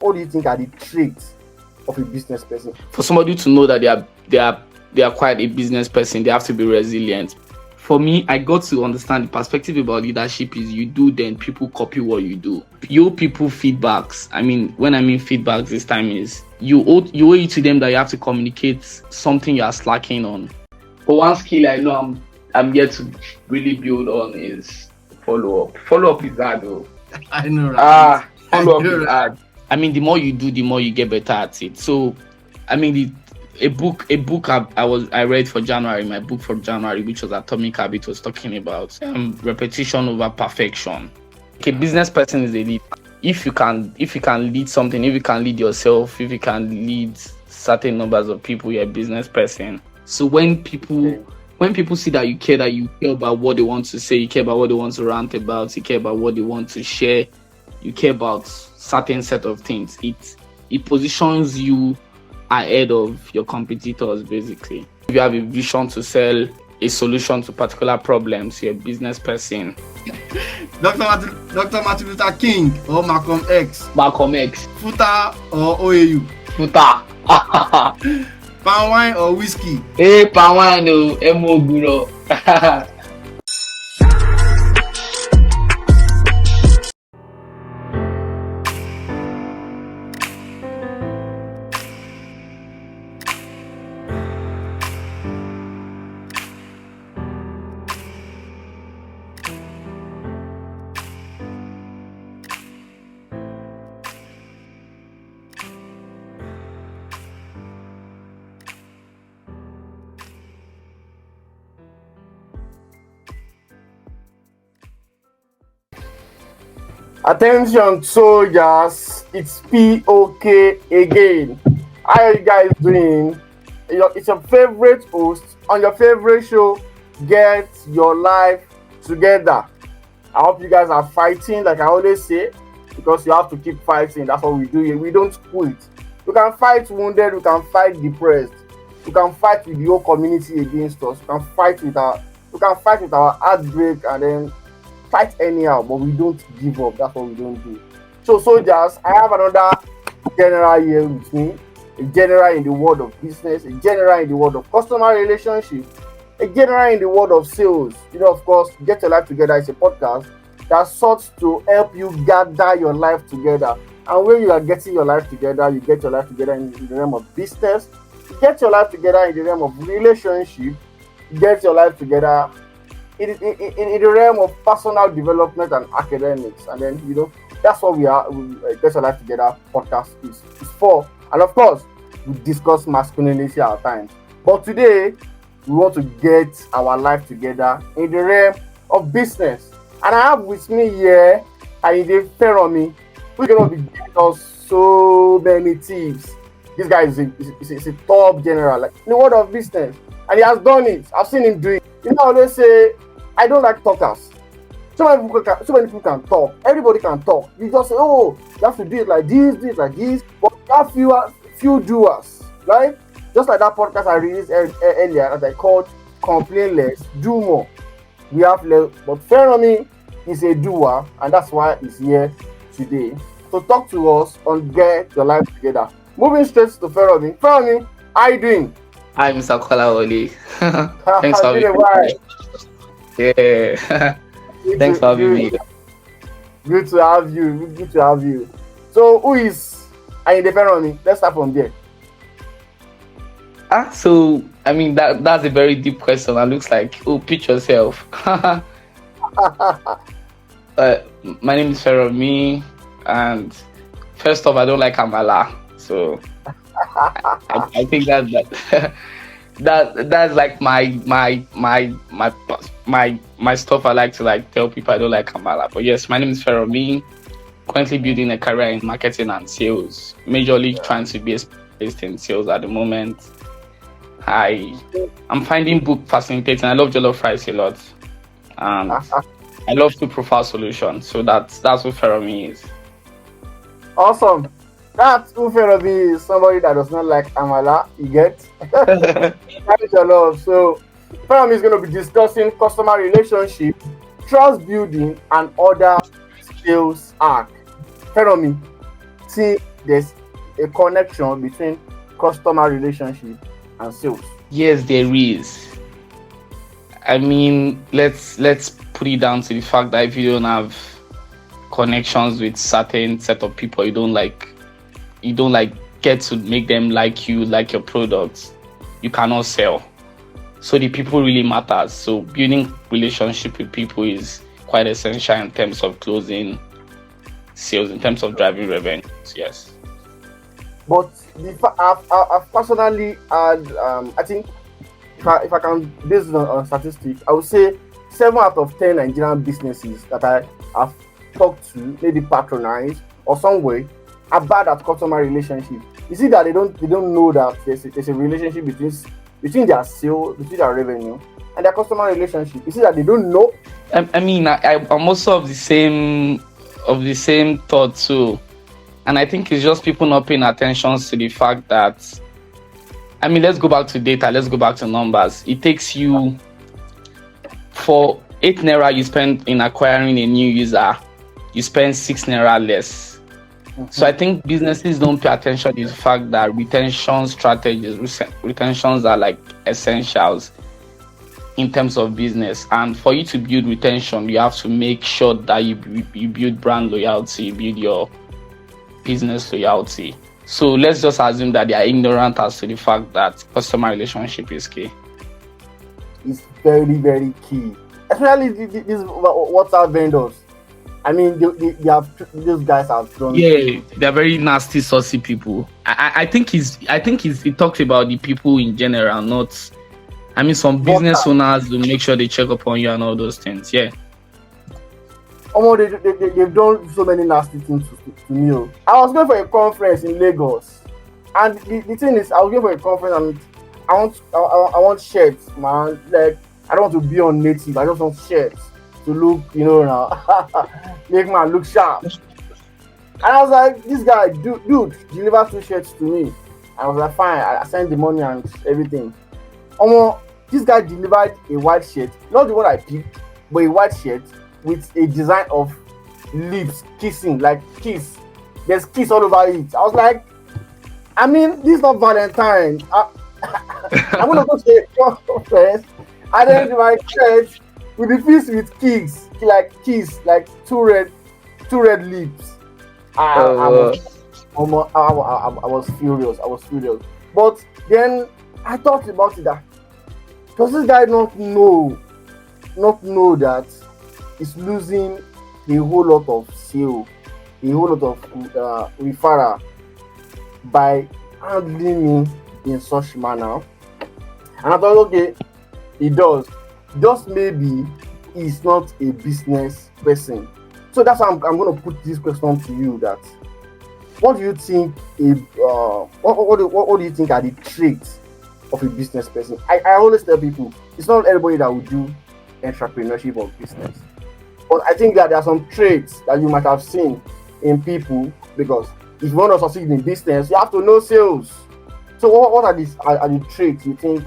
What do you think are the traits of a business person? For somebody to know that they are quite a business person, they have to be resilient. For me, I got to understand the perspective about leadership is you do, then people copy what you do. You owe people feedbacks. I mean, when I mean feedbacks this time is you owe it to them that you have to communicate something you are slacking on. For one skill I know I'm yet to really build on is follow up. Follow up is hard though. I know, right? Follow up is hard. I mean, the more you do, the more you get better at it. So, I mean, a book I read for January, my book for January, which was Atomic Habit, was talking about repetition over perfection. A business person is a leader. If you can lead something, if you can lead yourself, if you can lead certain numbers of people, you're a business person. So when people see that you care about what they want to say, you care about what they want to rant about, you care about what they want to share, you care about certain set of things, it positions you ahead of your competitors, basically. If you have a vision to sell a solution to particular problems, you're a business person. Dr. Martin Luther King or Malcolm X? Malcolm X. Futa or OAU? Futa. Palm wine or whiskey? Hey, palm wine, no, emo guro. Attention soldiers, it's POK again. How are you guys doing? It's your favorite host on your favorite show, Get Your Life Together. I hope you guys are fighting, like I always say, because you have to keep fighting. That's what we do here. We don't quit. We can fight wounded, we can fight depressed, we can fight with the whole community against us, we can fight with our heartbreak and then fight anyhow, but we don't give up. That's what we don't do. So soldiers, I have another general here with me, a general in the world of business, a general in the world of customer relationship, a general in the world of sales. Of course, Get Your Life Together is a podcast that sought to help you gather your life together. And when you are getting your life together, you get your life together in the realm of business, you get your life together in the realm of relationship, you get your life together in the realm of personal development and academics. And then, that's what we Get Your Life Together podcast is for. And of course, we discuss masculinity at times. But today, we want to get our life together in the realm of business. And I have with me here OluwaFeranmi, who's going to be giving us so many tips. This guy is a top general, like in the world of business. And he has done it. I've seen him do it. I always say, I don't like talkers. So many people can talk. Everybody can talk. You just say, oh, you have to do it like this, like this. But you have few doers, right? Just like that podcast I released earlier that I called Complain Less, Do More. We have less, but Feranmi is a doer, and that's why he's here today to talk to us on Get Your Life Together. Moving straight to Feranmi. Feranmi, how you doing? Hi, Mr. Kolawole. Thanks for having me. Yeah. Thanks for having me. Good to have you. So, who is OluwaFeranmi? Let's start from there. So I mean that's a very deep question. That looks like, pitch yourself. My name is Feranmi, and first off, I don't like Amala, so I think that's like my stuff. I like to tell people I don't like Amala. But yes, my name is Feranmi. Currently building a career in marketing and sales. Majorly trying to be a specialist in sales at the moment. I'm finding book fascinating. I love jollof rice a lot, and I love to profile solutions. So that's what Feranmi is. Awesome. That's who Feranmi is. Somebody that does not like Amala. You get? That's your love. So Feranmi is going to be discussing customer relationship, trust building, and other sales arc. Feranmi, see, there's a connection between customer relationship and sales? Yes, there is. I mean, let's put it down to the fact that if you don't have connections with certain set of people, you don't like get to make them like you, like your products, you cannot sell. So the people really matters. So building relationship with people is quite essential in terms of closing sales, in terms of driving revenues. Yes. But I've personally had, I think, if I can base it on statistics, I would say 7 out of 10 Nigerian businesses that I have talked to, maybe patronized or some way, are bad at customer relationship. You see that they don't know that there's a relationship between their sale, between their revenue and their customer relationship. You see that they don't know. I mean, I'm also of the same thought too, and I think it's just people not paying attention to the fact that, I mean, let's go back to data, let's go back to numbers. It takes you, for 8 naira you spend in acquiring a new user, you spend 6 naira less. So I think businesses don't pay attention to the fact that retention strategies, retentions are like essentials in terms of business. And for you to build retention, you have to make sure that you build brand loyalty, you build your business loyalty. So let's just assume that they are ignorant as to the fact that customer relationship is key. It's very, very key. Especially these WhatsApp vendors. I mean, these guys have done. Yeah, they're very nasty, saucy people. I think he talks about the people in general, not. I mean, some business owners will make sure they check upon you and all those things. Yeah. They've done so many nasty things to me. I was going for a conference in Lagos, and the thing is, I was going for a conference and I want shirts, man. Like, I don't want to be on native. I just want shirts to look, now, make man look sharp. And I was like, this guy, dude, deliver 2 shirts to me. I was like, fine. I sent the money and everything. This guy delivered a white shirt, not the one I picked, but a white shirt with a design of lips kissing, like kiss. There's kiss all over it. I was like, I mean, this is not Valentine. I'm gonna go to a conference and then my shirt with the face with kiss, like two red lips. I was furious. But then I thought about it, that does this guy not know that he's losing a whole lot of sale, a whole lot of referral by handling me in such manner? And I thought, okay, he does. Just maybe he's not a business person. So that's why I'm going to put this question to you: that what do you think? What do you think are the traits of a business person? I always tell people it's not everybody that will do entrepreneurship or business, but I think that there are some traits that you might have seen in people, because if you want to succeed in business, you have to know sales. So what are the traits you think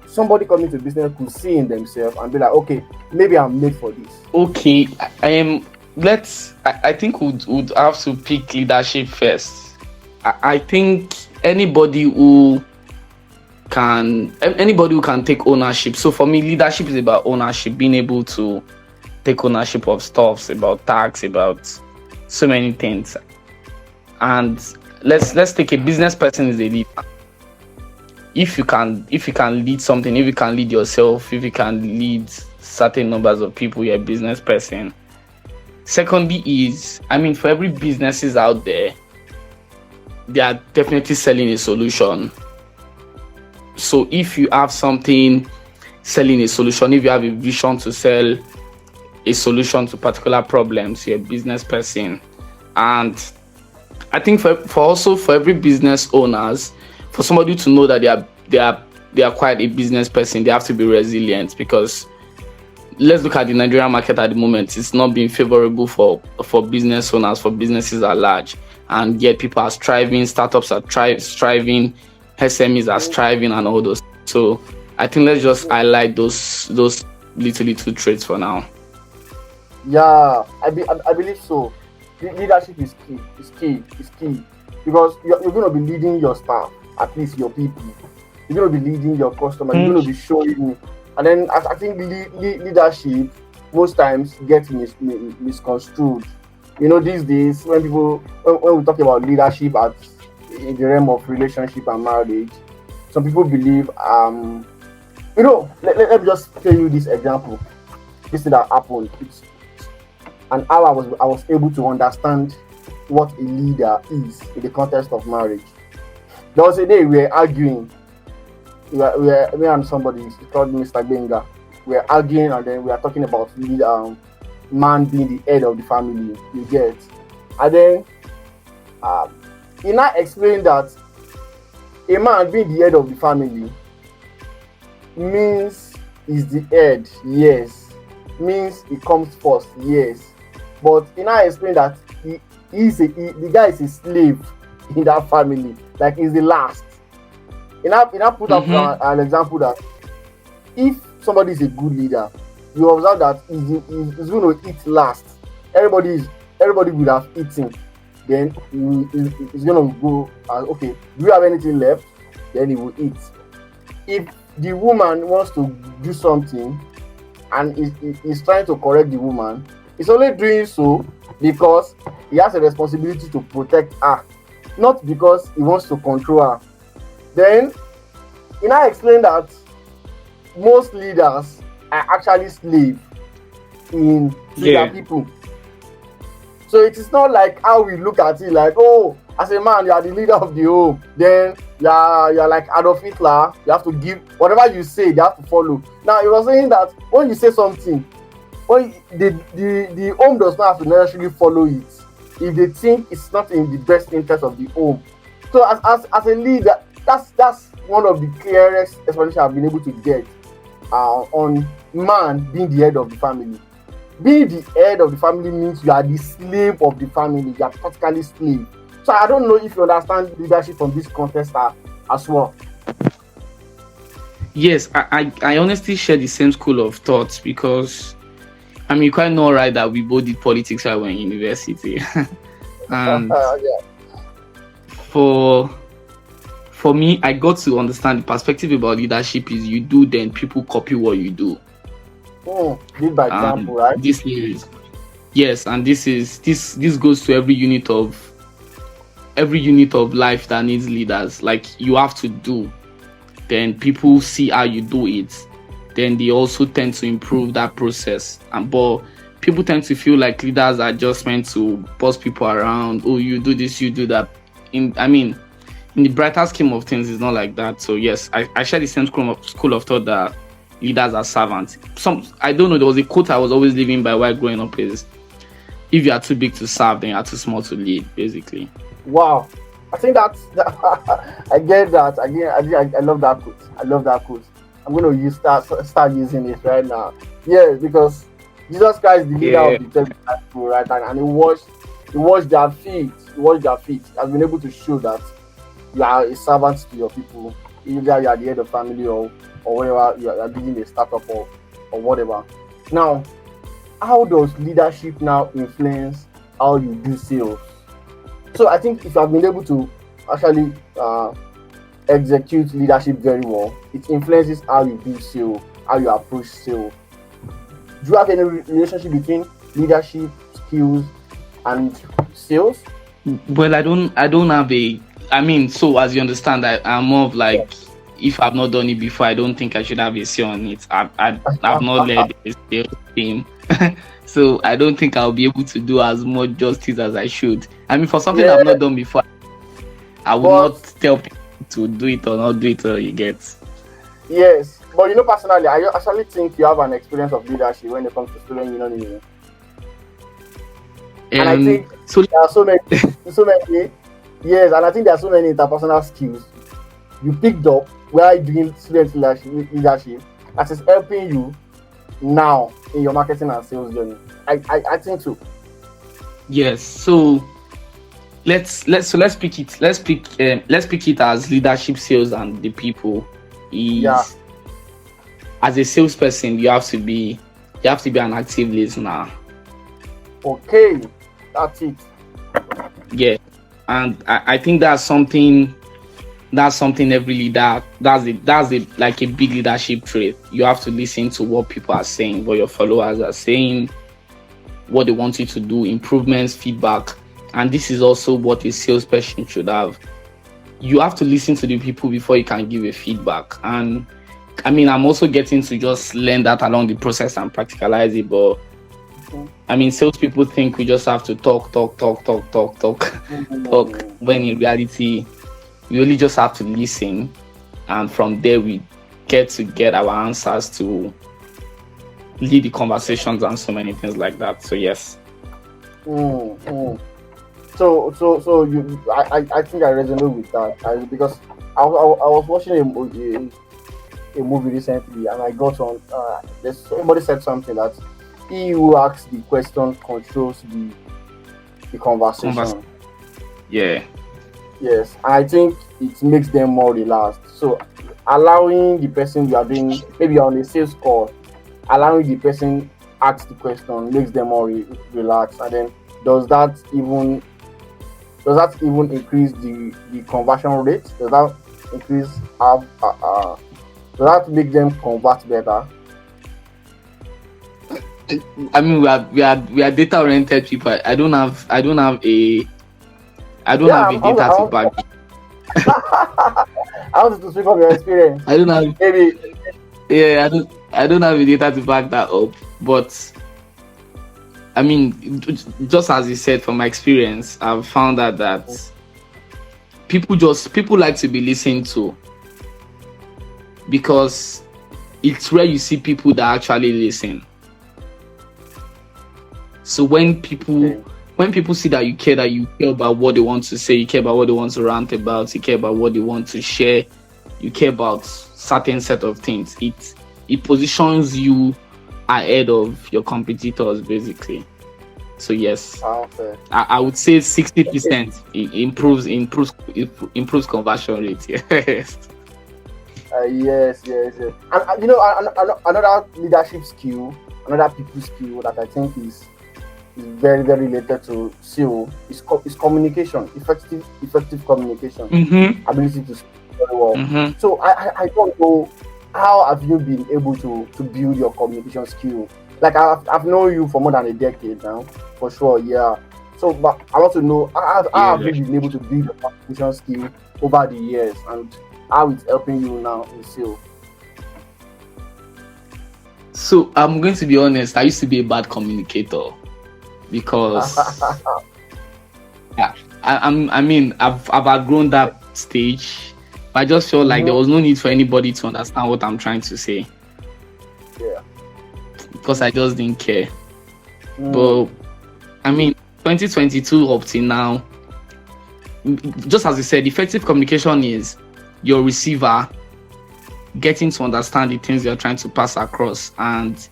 somebody coming to business could see in themselves and be like, okay, maybe I'm made for this? Okay, I think would have to pick leadership first. I think anybody who can take ownership. So for me, leadership is about ownership, being able to take ownership of stuff, about tax, about so many things. And let's take a business person is a leader. If you can lead something, if you can lead yourself, if you can lead certain numbers of people, you're a business person. Secondly is, I mean, for every businesses out there, they are definitely selling a solution. So if you have something selling a solution, if you have a vision to sell a solution to particular problems, you're a business person. And I think for every business owners, for somebody to know that they are quite a business person, they have to be resilient, because let's look at the Nigerian market at the moment. It's not being favorable for business owners, for businesses at large, and yet people are striving, startups are striving, SMEs are striving, and all those. So I think let's just highlight those little traits for now. Yeah, I believe so. Leadership is key. because you're going to be leading your staff, at least your people. You're going to be leading your customer. You're going to be showing. And then I think leadership most times gets misconstrued. You know, these days when we talk about leadership in the realm of relationship and marriage, some people believe let me just tell you this example. This thing that happened. And how I was able to understand what a leader is in the context of marriage. There was a day we were arguing. Me and somebody called Mr. Benga. We were arguing, and then we are talking about man being the head of the family. You get, and then he now explained that a man being the head of the family means he's the head, yes. Means he comes first, yes. But he now explained that the guy is a slave in that family, like he's the last. He now put up an example that if somebody is a good leader, you observe that he's going to eat last. Everybody would have eaten. Then he's going to go, okay, do you have anything left? Then he will eat. If the woman wants to do something and is trying to correct the woman, he's only doing so because he has a responsibility to protect her, not because he wants to control her. Then he now explained that most leaders are actually slaves to their people. So it is not like how we look at it, like, oh, as a man, you are the leader of the home. Then you're like Adolf Hitler. You have to give whatever you say, they have to follow. Now he was saying that when you say something, when the home does not have to necessarily follow it if they think it's not in the best interest of the home. So as a leader, that's one of the clearest explanations I've been able to get on man being the head of the family. Being the head of the family means you are the slave of the family. You are practically slave. So I don't know if you understand leadership from this context as well. Yes, I honestly share the same school of thought because you quite know, right, that we both did politics while we were in university. And for me, I got to understand the perspective about leadership is you do, then people copy what you do. Lead by example, right? This goes to every unit of life that needs leaders. Like, you have to do, then people see how you do it, then they also tend to improve that process. But people tend to feel like leaders are just meant to boss people around. Oh, you do this, you do that. In the brighter scheme of things, it's not like that. So yes, I share the same school of thought that leaders are servants. I don't know, there was a quote I was always living by while growing up is, if you are too big to serve, then you are too small to lead, basically. Wow. I think that I get that. I love that quote. I'm going to start using it right now. Yes, because Jesus Christ is the leader of the church, right? And he washed their feet. He has been able to show that you are a servant to your people, either you are the head of family or whatever, you are leading a startup or whatever. Now, how does leadership now influence how you do sales? So I think if you have been able to actually execute leadership very well, it influences how you do sales, how you approach sales. Do you have any relationship between leadership skills and sales? Well, I don't have so as you understand, I'm more of like, if I've not done it before, I don't think I should have a say on it. I've not led a sales team. So I don't think I'll be able to do as much justice as I should. For something I've not done before, I will not tell people to do it or not do it, or you get. Yes, but personally, I actually think you have an experience of leadership when it comes to student union. And I think there are so many, yes, and I think there are so many interpersonal skills you picked up while doing student leadership that is helping you now in your marketing and sales journey. I think so. Yes. So let's pick it as leadership, sales, and the people. As a salesperson, you have to be an active listener. Okay, that's it. Yeah. And I think that's something every leader, that's like a big leadership trait. You have to listen to what people are saying, what your followers are saying, what they want you to do, improvements, feedback. And this is also what a salesperson should have. You have to listen to the people before you can give a feedback. And I mean, I'm also getting to just learn that along the process and practicalize it. But I mean, salespeople think we just have to talk, talk, when in reality, we only just have to listen. And from there, we get our answers to lead the conversations and so many things like that. So, yes. I think I resonate with that because I was watching a movie recently, and I got on. Somebody said something that he who asks the question controls the conversation. Yeah. Yes, and I think it makes them more relaxed. So allowing the person you are doing, maybe you're on a sales call, allowing the person ask the question makes them more relaxed. And then does that even increase the conversion rate? Does that increase does that make them convert better? I mean, we are data oriented people. I don't have a data to back. I want to speak of your experience. I don't have Maybe. Yeah, I don't have a data to back that up. But I mean, just as you said, from my experience, I've found that people like to be listened to, because it's rare you see people that actually listen. So when people see that you care about what they want to say, you care about what they want to rant about, you care about what they want to share, you care about certain set of things, it positions you ahead of your competitors, basically. So yes, I would say 60% improves conversion rate. Yes. And another leadership skill, another people skill that I think is very, very related to SEO is communication, effective communication, ability to speak very well. So I don't know, how have you been able to build your communication skill? Like I've known you for more than a decade now, for sure, yeah. So, but I want to know how have you been able to build your communication skill over the years, and how it's helping you now in SEO? So I'm going to be honest, I used to be a bad communicator, because I've outgrown that stage. I just felt like there was no need for anybody to understand what I'm trying to say. Yeah. Because I just didn't care. But I mean, 2022 up till now, just as you said, effective communication is your receiver getting to understand the things you're trying to pass across, and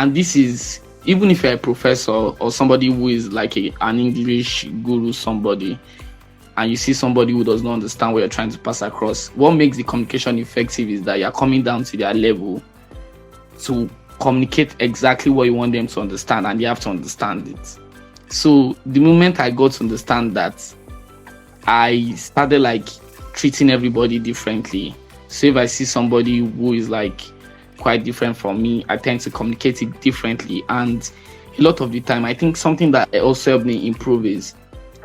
this is even if you're a professor or somebody who is like an English guru, somebody, and you see somebody who does not understand what you're trying to pass across, what makes the communication effective is that you're coming down to their level to communicate exactly what you want them to understand, and they have to understand it. So the moment I got to understand that, I started like treating everybody differently. So if I see somebody who is like quite different from me, I tend to communicate it differently. And a lot of the time, I think something that also helped me improve is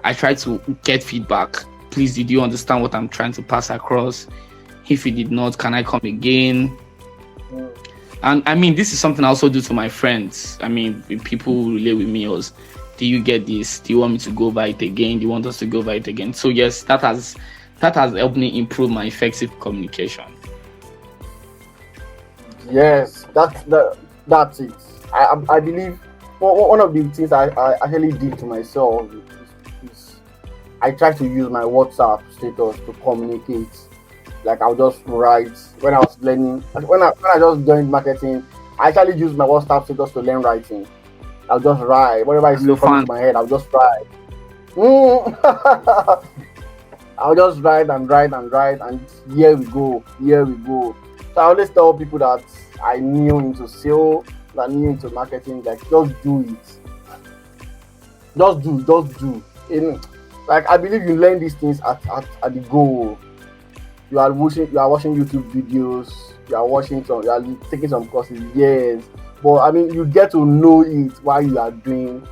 I try to get feedback. Please, did you understand what I'm trying to pass across? If you did not, can I come again? And I mean, this is something I also do to my friends. I mean, people who relate with me was, do you get this? Do you want me to go over it again? Do you want us to go over it again? So yes, that has helped me improve my effective communication. Yes, that's it. I believe one of the things I actually did to myself is I try to use my WhatsApp status to communicate. Like I'll just write when I was learning. When I just joined marketing, I actually used my WhatsApp status to learn writing. I'll just write whatever is coming to my head. I'll just write. I'll just write, and here we go. So I always tell people that I new into SEO, that new into marketing, like just do it. Just do. Like I believe you learn these things at the goal. You are watching YouTube videos, you are taking some courses, yes. But I mean you get to know it while you are doing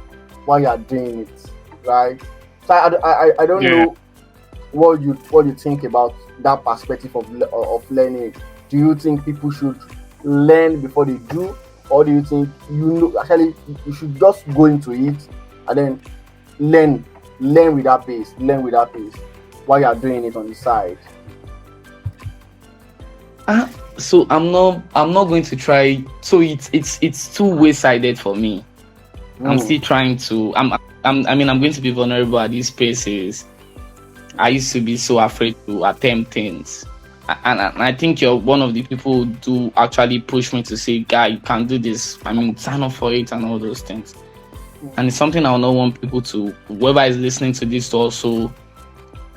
it, right? So I don't Yeah. know what you think about that perspective of learning. Do you think people should learn before they do, or do you think actually you should just go into it and then learn learn with that pace while you are doing it on the side? Ah, so I'm not going to try. So it's two way sided for me. I'm Mm. still trying to. I'm going to be vulnerable at these spaces. I used to be so afraid to attempt things. And I think you're one of the people who do actually push me to say, guy, you can do this. I mean, sign up for it and all those things. And it's something I would not want people to, whoever is listening to this, to also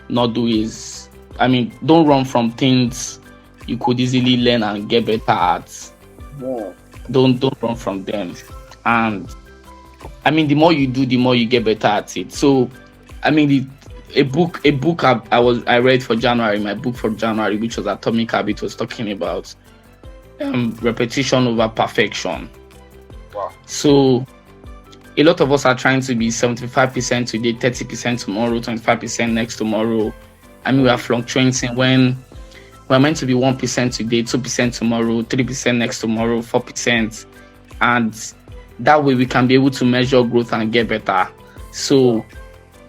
not do is, I mean, don't run from things you could easily learn and get better at. Yeah. Don't run from them. And I mean, the more you do, the more you get better at it. So, I mean, a book I read for January, my book for January, which was Atomic Habit, was talking about repetition over perfection. Wow. So a lot of us are trying to be 75% today, 30% tomorrow, 25% next tomorrow. I mean, we are fluctuating when we're meant to be 1% today, 2% tomorrow, 3% next tomorrow, 4%. And that way we can be able to measure growth and get better. So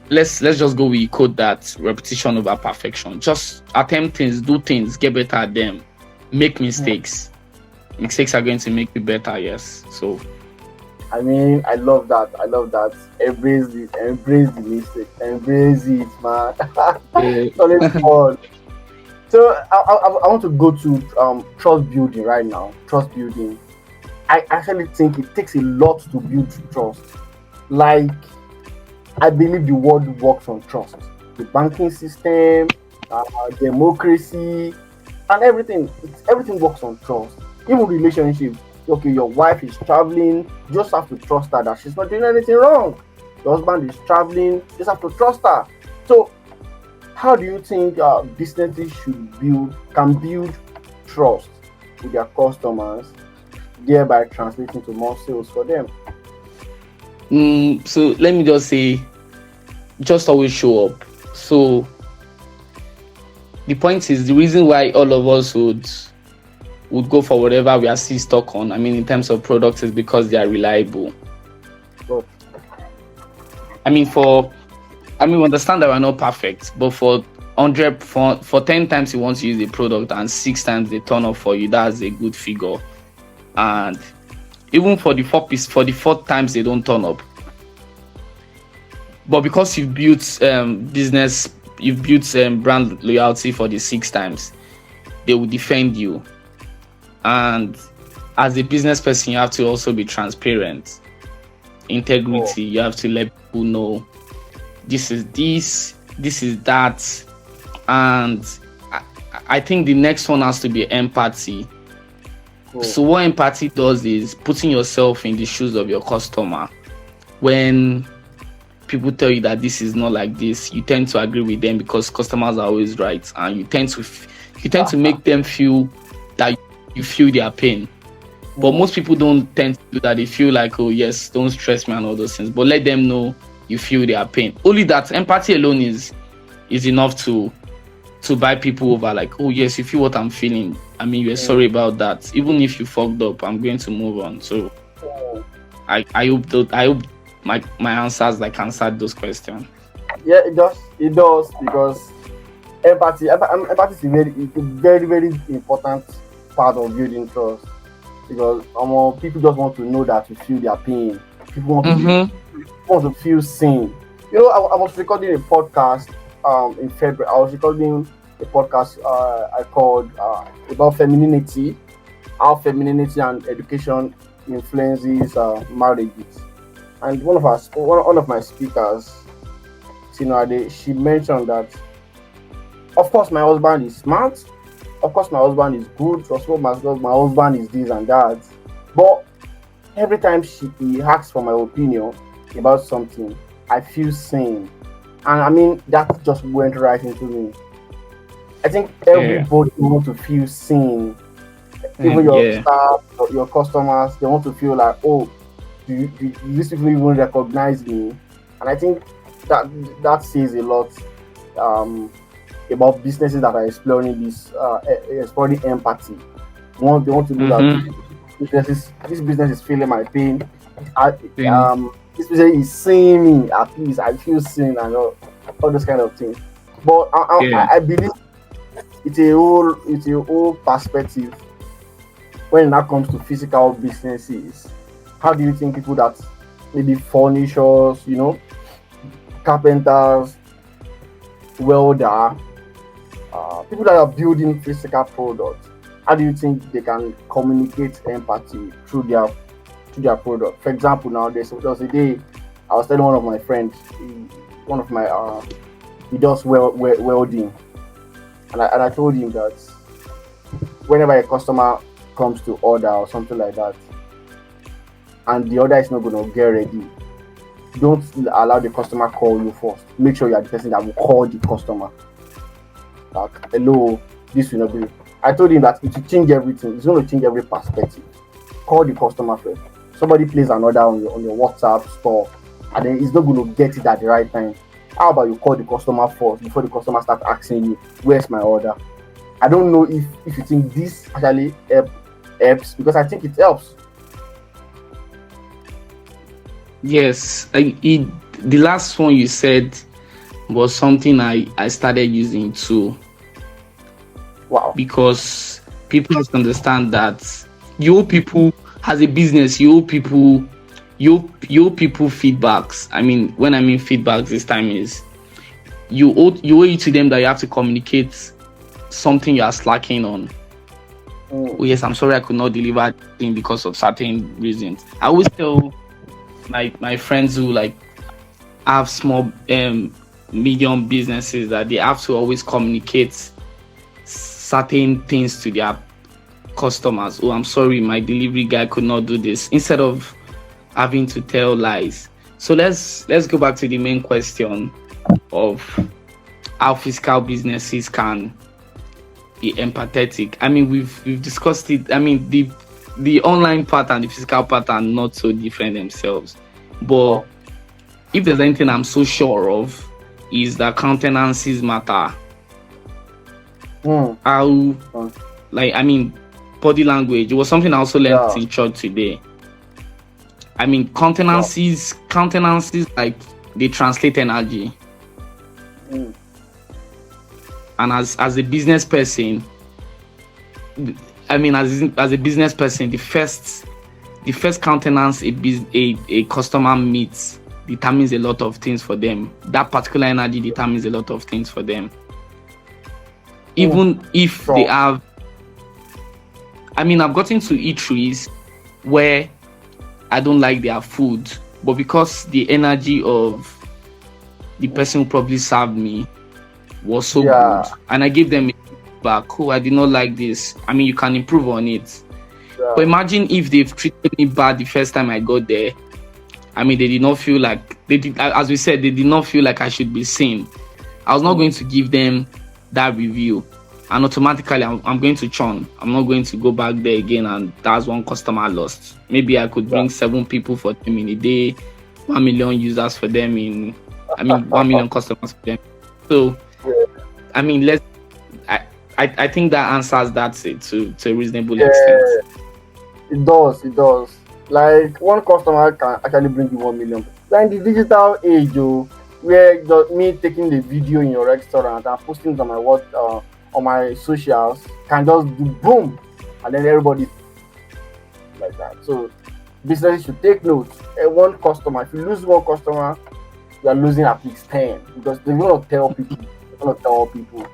let's just go with code that repetition over perfection. Just attempt things, do things, get better at them, make mistakes. Mistakes are going to make you better, yes. So I mean, I love that. Embrace it. Embrace the mistake. Embrace it, man. It's always fun. So I want to go to trust building right now. Trust building. I actually think it takes a lot to build trust. Like I believe the world works on trust. The banking system, democracy, and everything works on trust. Even relationships. Okay, your wife is traveling, you just have to trust her that she's not doing anything wrong. Your husband is traveling, you just have to trust her. So, how do you think businesses can build trust with their customers, thereby translating to more sales for them? so let me just say, just always show up. So the point is, the reason why all of us would go for whatever we are still stuck on, I mean, in terms of products, is because they are reliable. So, We understand that we're not perfect, but for 10 times you want to use a product and 6 times they turn up for you, that's a good figure. And even for the fourth times they don't turn up, but because you've built brand loyalty for the 6 times, they will defend you. And as a business person, you have to also be transparent, integrity. You have to let people know this is that. And I think the next one has to be empathy. cool. So what empathy does is putting yourself in the shoes of your customer. When people tell you that this is not like this, you tend to agree with them because customers are always right, and you tend to make them feel that you feel their pain. But most people don't tend to do that. They feel like, oh yes, don't stress me and all those things. But let them know you feel their pain. Only that empathy alone is enough to buy people over. Like, oh yes, you feel what I'm feeling. I mean, you're sorry about that. Even if you fucked up, I'm going to move on. So I hope my answers answered those questions. Yeah, it does because empathy is it's a very, very important part of building trust, because people just want to know that you feel their pain. People want to feel seen. I was recording a podcast in February. I was recording a podcast I called about femininity, how femininity and education influences marriages. And one of my speakers, she mentioned that, of course, my husband is smart. Of course, my husband is good. Of course, my husband is this and that. But every time he asks for my opinion about something, I feel seen. And I mean, that just went right into me. I think Yeah. everybody wants to feel seen. Even your Yeah. staff, your customers, they want to feel like, oh, do these people even recognize me? And I think that that says a lot um, about businesses that are exploring exploring empathy. They want to know that Mm-hmm. this business is feeling my pain. I, Then, this business is seeing me. At least I feel seen and all those kind of things. But yeah. I believe it's a whole perspective when it now comes to physical businesses. How do you think people that maybe furnishers, carpenters, welder, people that are building physical products, how do you think they can communicate empathy through their product? For example, now there was a day I was telling one of my friends, one of my he does welding, and I told him that whenever a customer comes to order or something like that, and the order is not going to get ready, don't allow the customer call you first. Make sure you are the person that will call the customer. Like, hello, this will not be. I told him that it will change everything. It's going to change every perspective. Call the customer first. Somebody plays an order on your WhatsApp store, and then it's not going to get it at the right time. How about you call the customer first before the customer starts asking you, "Where's my order?" I don't know if you think this actually helps, because I think it helps. Yes. The last one you said was something I started using too, Wow. because people must understand that you owe people, as a business, you owe people, you owe people feedbacks. I mean, when I mean feedbacks this time is you owe it to them that you have to communicate something you are slacking on. Oh yes, I'm sorry I could not deliver thing because of certain reasons. I always tell my friends who like have small medium businesses that they have to always communicate certain things to their customers. Oh, I'm sorry, my delivery guy could not do this, instead of having to tell lies. So let's go back to the main question of how physical businesses can be empathetic. I mean, we've discussed it. I mean, the online part and the physical part are not so different themselves. But Wow. if there's anything I'm so sure of, is that countenances matter. Mm. How, Mm. like, I mean, body language. It was something I also learned Yeah. in church today. I mean, countenances, like, they translate energy. Mm. And as a business person, I mean, as a business person, the first countenance a customer meets determines a lot of things for them. That particular energy determines a lot of things for them. Even if Sure. they have, I mean, I've gotten to eateries where I don't like their food, but because the energy of the person who probably served me was so Yeah. good, and I gave them back, oh, I did not like this. I mean, you can improve on it. Yeah. But imagine if they've treated me bad the first time I got there. I mean, they did not feel like as we said, they did not feel like I should be seen. I was not going to give them that review, and automatically I'm going to churn. I'm not going to go back there again, and that's one customer lost. Maybe I could bring 7 people for them in a day, 1 million users for them 1 million customers for them. So, I mean, I think that answers that to a reasonable extent. It does. It does. Like, one customer can actually bring you 1 million. Like in the digital age, where me taking the video in your restaurant and posting it on my on my socials can just do boom, and then everybody like that. So businesses should take note. One customer, if you lose one customer, you are losing at least 10, because they will not tell people. They will not tell people.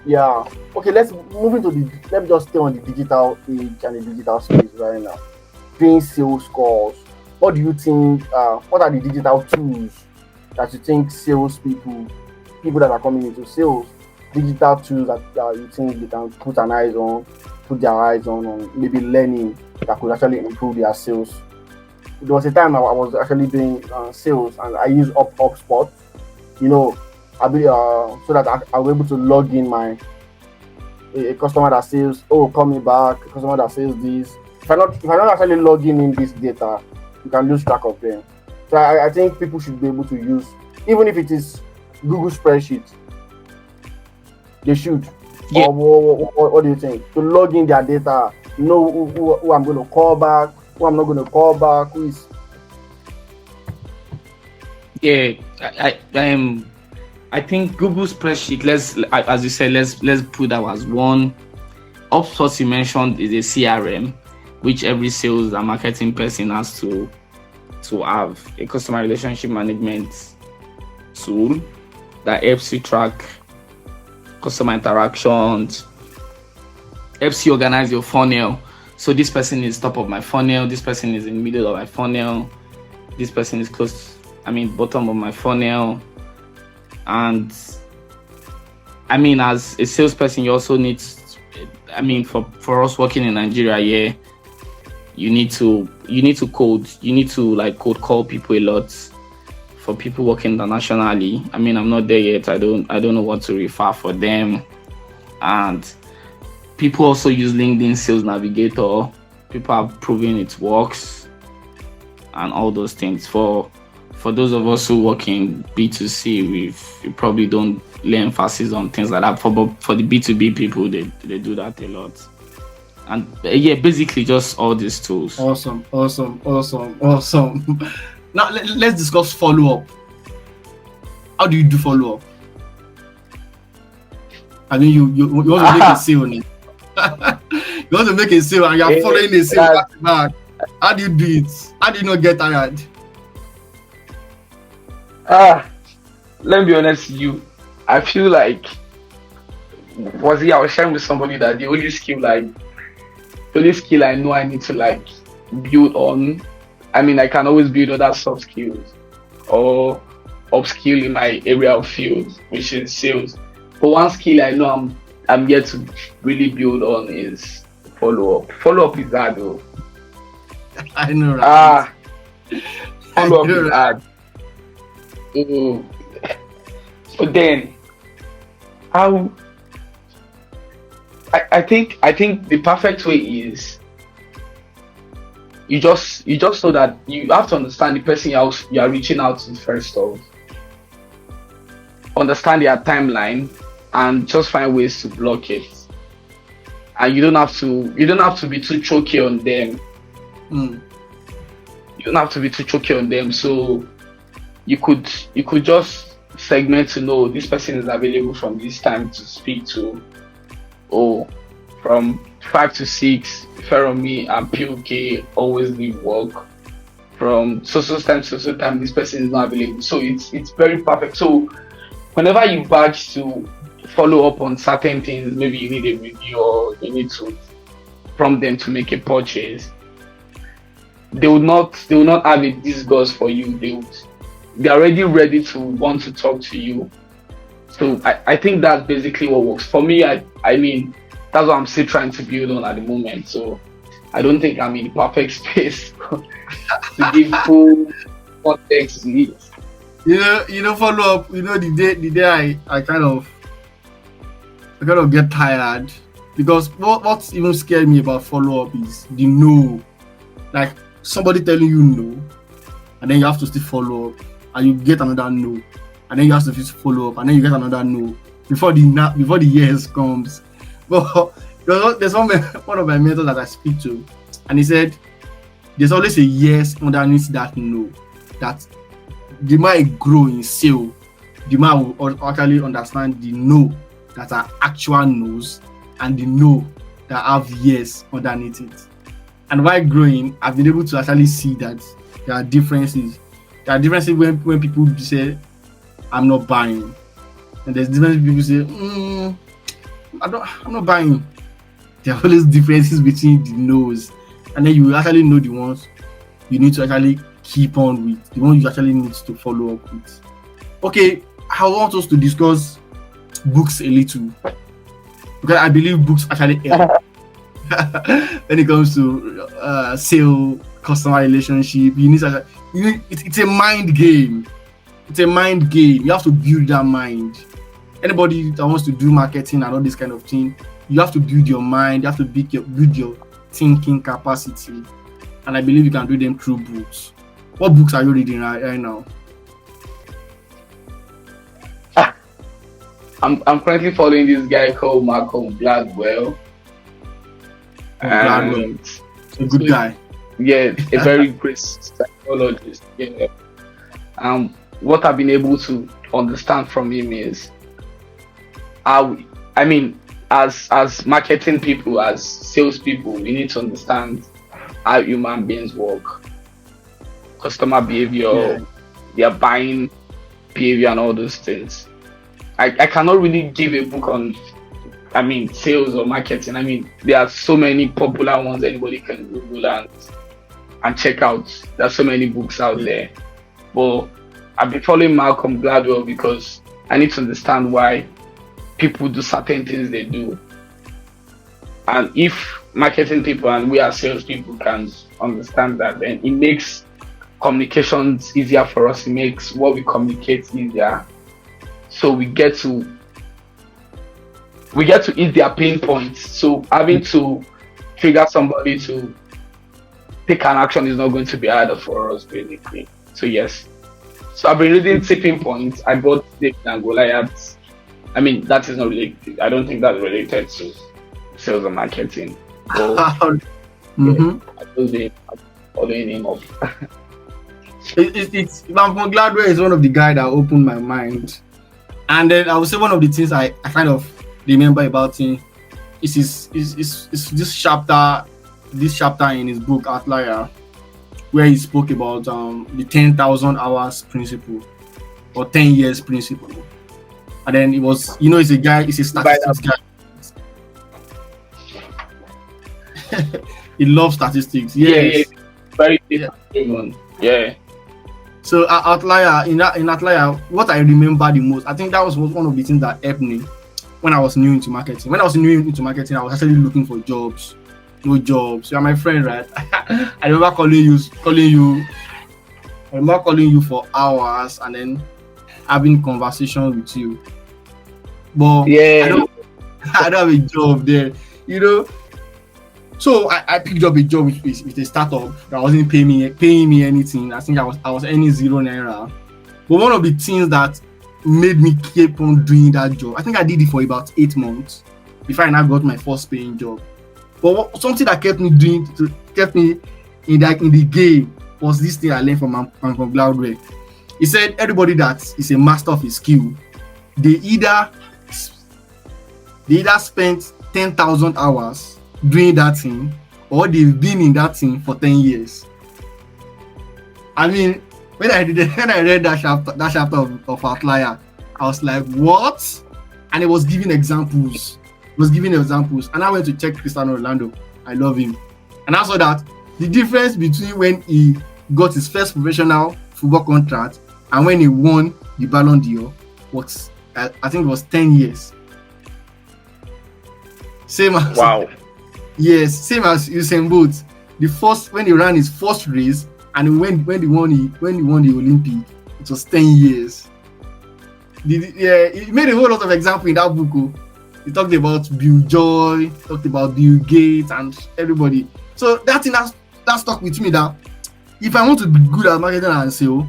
Yeah. Okay, let's move into let me just stay on the digital age and the digital space right now. Doing sales calls. What do you think? What are the digital tools that you think people that are coming into sales, digital tools that you think they can put their eyes on maybe learning that could actually improve their sales? There was a time I was actually doing sales, and I use HubSpot. so that I'll be able to log in a customer that says, "Oh, call me back." A customer that says this. If I not actually logging in this data, you can lose track of them. So I think people should be able to use, even if it is Google spreadsheet, they should. Yeah. Or what do you think? To log in their data, know who I'm going to call back, who I'm not going to call back, who is. Yeah, I think Google spreadsheet. As you said, let's put that as one. Of course, you mentioned is a CRM, which every sales and marketing person has to have a customer relationship management tool that helps you track customer interactions, helps you organize your funnel. So this person is top of my funnel, this person is in the middle of my funnel, this person is bottom of my funnel. And as a salesperson, you also need, for us working in Nigeria, yeah, you need to code. You need to cold call people a lot. For people working internationally, I'm not there yet. I don't know what to refer for them. And people also use LinkedIn Sales Navigator. People have proven it works, and all those things. For those of us who work in B2C, we probably don't lay emphasis on things like that. For the B2B people, they do that a lot. And yeah, basically just all these tools. Awesome. Now let's discuss follow-up. How do you do follow-up? You want to make a sale now. You want to make a sale and you're following a sale back to back. How do you do it? How do you not get tired? Let me be honest with you. I feel like I was sharing with somebody that the only skill I know I need to build on. I can always build other soft skills or upskill in my area of field, which is sales. But one skill I know I'm yet to really build on is follow-up. Follow-up is hard though. I know, right? Follow-up is hard. So then, I think the perfect way is you just know that you have to understand the person you are reaching out to first off. Understand their timeline and just find ways to block it. And you don't have to be too choky on them. You don't have to be too choky on them. So you could just segment to know this person is available from this time to speak to. From 5 to 6, FeranMi and POK always leave work. From so time to so time, this person is not available. So it's very perfect. So whenever you badge to follow up on certain things, maybe you need a review or you need to prompt them to make a purchase, they will not have a disgust for you. They're already ready to want to talk to you. So I think that's basically what works for me. That's what I'm still trying to build on at the moment. So I don't think I'm in the perfect space to give full context to it. Follow up. The day I kind of get tired, because what's even scared me about follow up is the no. Like somebody telling you no, and then you have to still follow up, and you get another no, and then you have to follow up, and then you get another no before the yes comes. But there's one of my mentors that I speak to, and he said there's always a yes underneath that no. That the more I grow in sale, the more I will actually understand the no that are actual no's and the no that have yes underneath it. And while growing, I've been able to actually see that there are differences. There are differences when people say, I'm not buying. And there's differences people say, I'm not buying. There are always differences between the no's. And then you actually know the ones you need to actually keep on with, the ones you actually need to follow up with. Okay, I want us to discuss books a little, because I believe books actually help when it comes to sale, customer relationship. It's a mind game. it's a mind game. You have to build that mind. Anybody that wants to do marketing and all this kind of thing, you have to build your mind. You have to build your thinking capacity. And I believe you can do them through books. What books are you reading right now? I'm currently following this guy called Malcolm Gladwell. Gladwell. A good guy. Yeah, a very great psychologist. Yeah. What I've been able to understand from him is how, I mean, as marketing people, as sales people, we need to understand how human beings work, customer behavior, their buying behavior, and all those things. I cannot really give a book on, sales or marketing. There are so many popular ones anybody can Google and check out. There are so many books out there. But I've been following Malcolm Gladwell because I need to understand why people do certain things they do. And if marketing people and we as sales people can understand that, then it makes communications easier for us. It makes what we communicate easier. So we get to eat their pain points. So having to trigger somebody to take an action is not going to be harder for us, basically. So yes. So I've been reading Tipping Point. I bought David and Goliath. That is not related. I don't think that's related to sales and marketing. So, I'm following him up. Malcolm Gladwell is one of the guys that opened my mind. And then I would say one of the things I kind of remember about him is this chapter in his book Outlier, where he spoke about the 10,000 hours principle or 10 years principle. And then it was, it's a statistics guy. He loves statistics. Yes. Very different one. Yeah. So Outlier, in Outlier, what I remember the most, I think that was one of the things that helped me when I was new into marketing. When I was new into marketing, I was actually looking for jobs. No jobs. You are my friend, right? I remember calling you. I remember calling you for hours and then having conversation with you. But I don't have a job there, So I picked up a job with a startup that wasn't paying me anything. I think I was earning 0 naira. But one of the things that made me keep on doing that job, I think I did it for about 8 months before I now got my first paying job. But something that kept me in the game was this thing I learned from Malcolm Gladwell. He said everybody that is a master of a skill, they either spent 10,000 hours doing that thing, or they've been in that thing for 10 years. When I read that chapter of Outlier, I was like, what? And it was giving examples. And I went to check Cristiano Ronaldo. I love him. And I saw that the difference between when he got his first professional football contract and when he won the Ballon d'Or was, I think it was 10 years. Same as Usain Bolt. When he ran his first race and when he won the Olympic, it was 10 years. He made a whole lot of examples in that book. He talked about Bill Joy, talked about Bill Gates and everybody. So that thing that stuck with me, that if I want to be good at marketing and sales,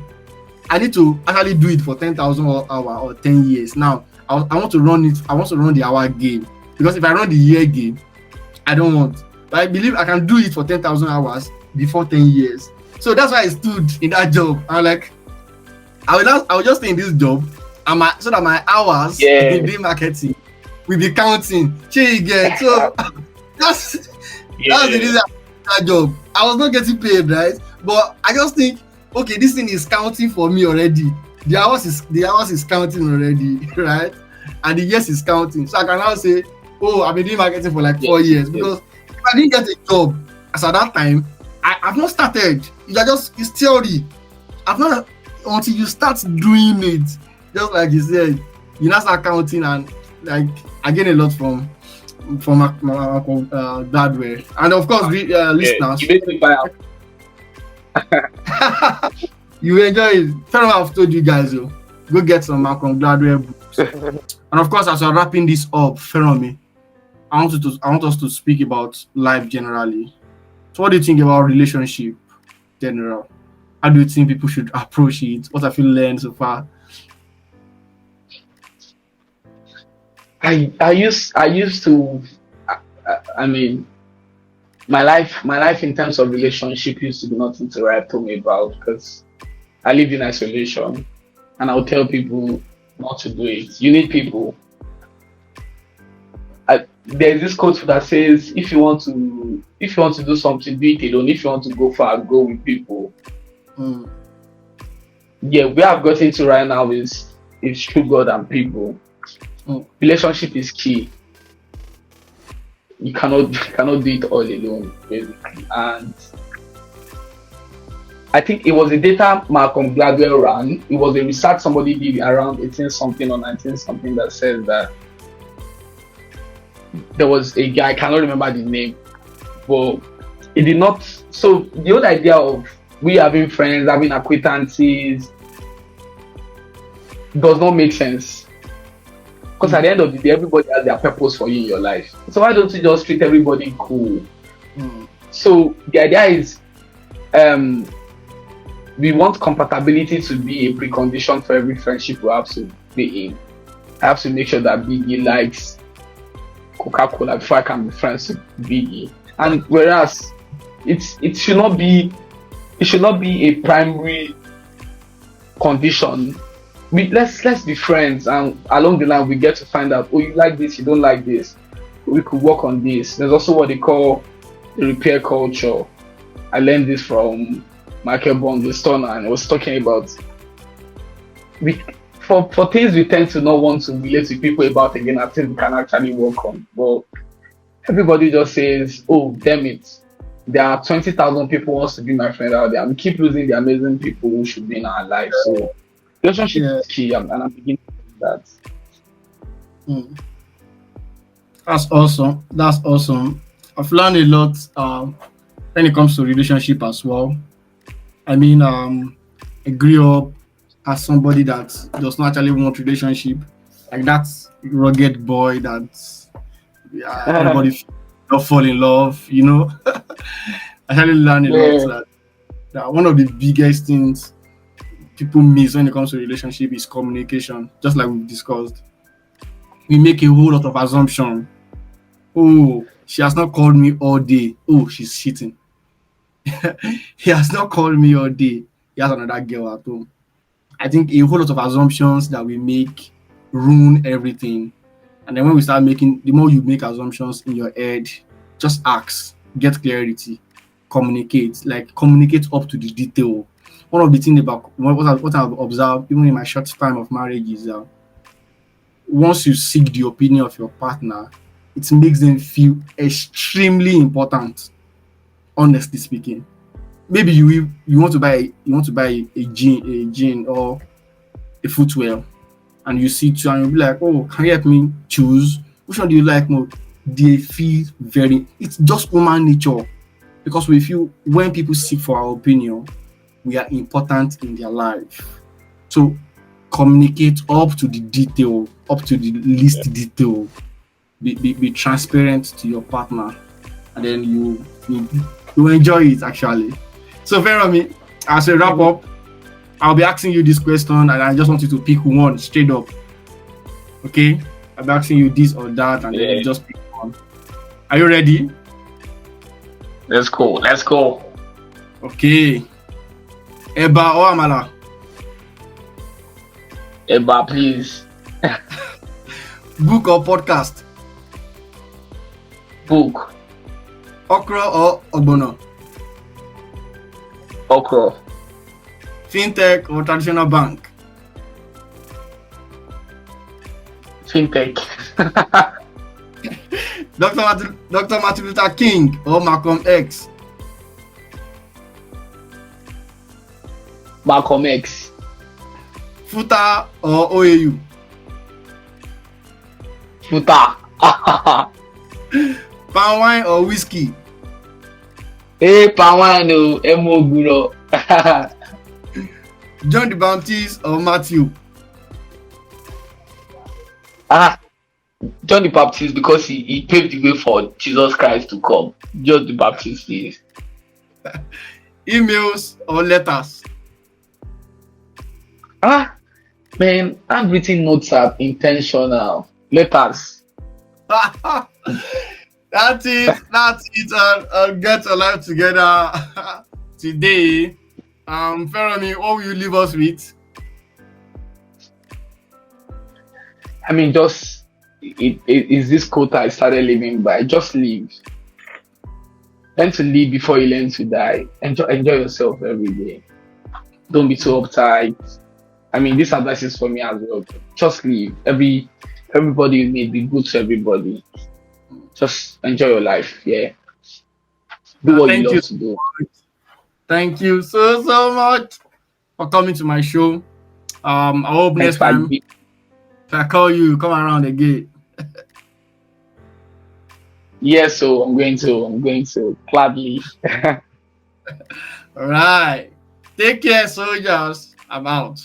I need to actually do it for 10,000 hours or 10 years. Now I want to run it. I want to run the hour game, because if I run the year game, I don't want. But I believe I can do it for 10,000 hours before 10 years. So that's why I stood in that job. I'm like, I will just stay in this job, so that my hours in the marketing will be counting. So that's the reason I did that job. I was not getting paid, right? But I just think, okay, this thing is counting for me already. The hours is counting already, right? And the years is counting. So I can now say, I've been doing marketing for like 4 years. Because if I didn't get a job as at that time, I've not started. It's theory. Until you start doing it, just like you said, you now start counting, and like I gain a lot from that way. And of course, listeners. You basically buy out. You enjoy it. Fair enough, I've told you guys, go get some Malcolm Gladwell books. And of course, as we're wrapping this up, Feranmi, I want us to speak about life generally. So what do you think about relationship general? How do you think people should approach it? What have you learned so far? I used to I mean my life in terms of relationship used to be nothing to write home about because I lived in isolation, and I would tell people not to do it. You need people. There's this quote that says, if you want to do something, do it alone. If you want to go far, go with people. Yeah, where I've gotten to right now is through God and people. Relationship is key. You cannot do it all alone, basically. And I think it was a data Malcolm Gladwell ran. It was a research somebody did around 18 something or 19 something that says that there was a guy, I cannot remember the name, but it did not. So the whole idea of we having friends, having acquaintances does not make sense. Because at the end of the day, everybody has their purpose for you in your life. So why don't you just treat everybody cool? So the idea is we want compatibility to be a precondition for every friendship we have to be in. I have to make sure that Biggie likes Coca-Cola before I can be friends with Biggie. And whereas it should not be a primary condition. Let's be friends, and along the line we get to find out, oh, you like this, you don't like this. We could work on this. There's also what they call the repair culture. I learned this from Michael Bondestone, and I was talking about for things we tend to not want to relate to people about again, I think we can actually work on. But everybody just says, oh, damn it, there are 20,000 people who wants to be my friend out there, and we keep losing the amazing people who should be in our life. So relationship is key, and I'm beginning to do that. That's awesome. I've learned a lot when it comes to relationship as well. I mean, I grew up as somebody that does not actually want relationship, like that rugged boy that everybody not fall in love, you know. I actually learned a lot that one of the biggest things people miss when it comes to relationship is communication. Just like we've discussed, we make a whole lot of assumption. Oh, she has not called me all day. Oh, she's cheating. He has not called me all day. He has another girl at home. I think a whole lot of assumptions that we make ruin everything. And then when we start making, the more you make assumptions in your head, just ask, get clarity, communicate up to the detail. One of the things about what I've observed, even in my short time of marriage, is that once you seek the opinion of your partner, it makes them feel extremely important. Honestly speaking, maybe you want to buy a jean or a footwear, and you see two, and you'll be like, oh, can you help me choose which one do you like more? They feel it's just human nature, because we feel when people seek for our opinion, we are important in their life. So communicate up to the detail, up to the least detail. Be transparent to your partner, and then you enjoy it actually. So Feranmi, as a wrap up, I'll be asking you this question, and I just want you to pick one straight up. Okay, I'll be asking you this or that, and then you just pick one. Are you ready? Let's go. Okay. Eba or Amala? Eba, please. Book or podcast? Book. Okra or Ogbono? Okra. Fintech or traditional bank? Fintech. Dr. Martin Luther King or Malcolm X? Malcolm X. Futa or OAU? Futa. Palm wine or whiskey? Palm wine, no. Emo Guro. John the Baptist or Matthew? Ah, John the Baptist, because he paved the way for Jesus Christ to come. John the Baptist, please. Emails or letters? Ah, man, handwritten notes are intentional. Letters. That's it. That's it. I'll get a life together today. Feranmi, what will you leave us with? I mean, just it is this quote I started living by. Just live. Learn to live before you learn to die. Enjoy yourself every day. Don't be too uptight. I mean, this advice is for me as well. Just live. Everybody you meet, be good to everybody. Just enjoy your life. Yeah. Do what you Thank you. love to do. Thank you so much for coming to my show. I hope next time if I call you, come around again. Yes, so I'm going to gladly. All right. Take care, soldiers. I'm out.